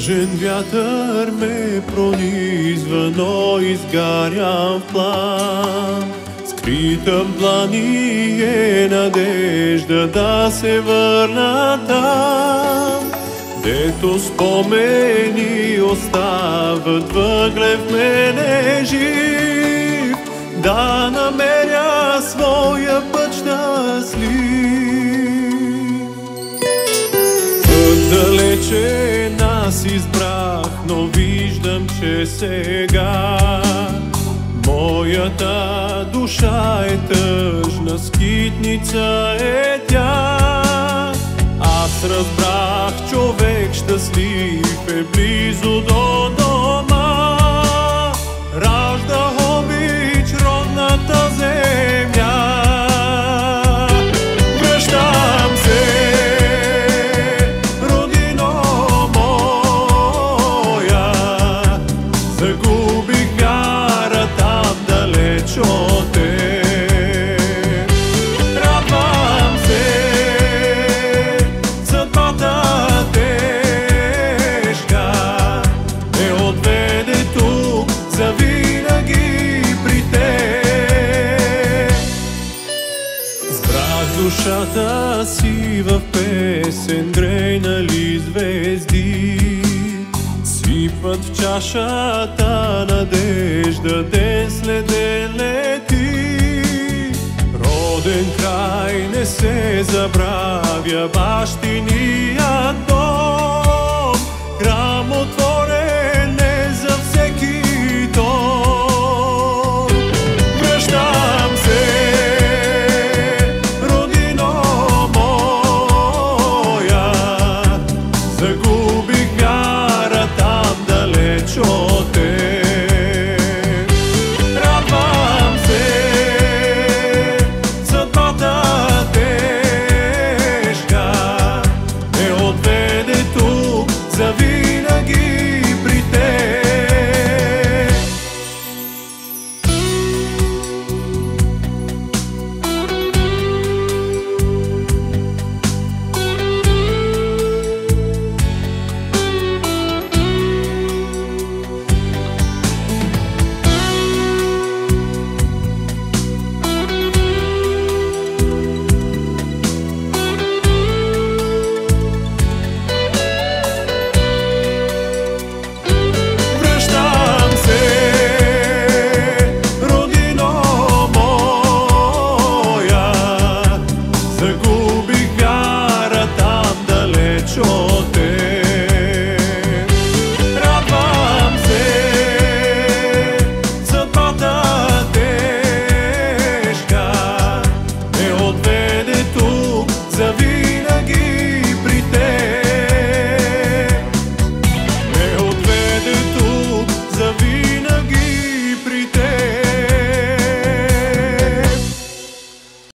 Тъжен вятър ме пронизва, но изгарям в план. Скрита в длани е надежда да се върна там, дето спомени остават въгле в мене жив, да намеря своя път щастлив. Път далече нас избрах, но виждам, че сега моята душа е тъжна, скитница е тя. Аз разбрах, човек щастлив е близо до дома, ражда обич родната земя. Връщам се, родино моя, загубих вяра там далеч от теб. Радвам се, съдбата тежка ме отведе тук завинаги при теб. Сбрах душата си в песен, грейнали звезди сипват в чашата надежда, ден след ден лети. Роден край не се забравя, бащиният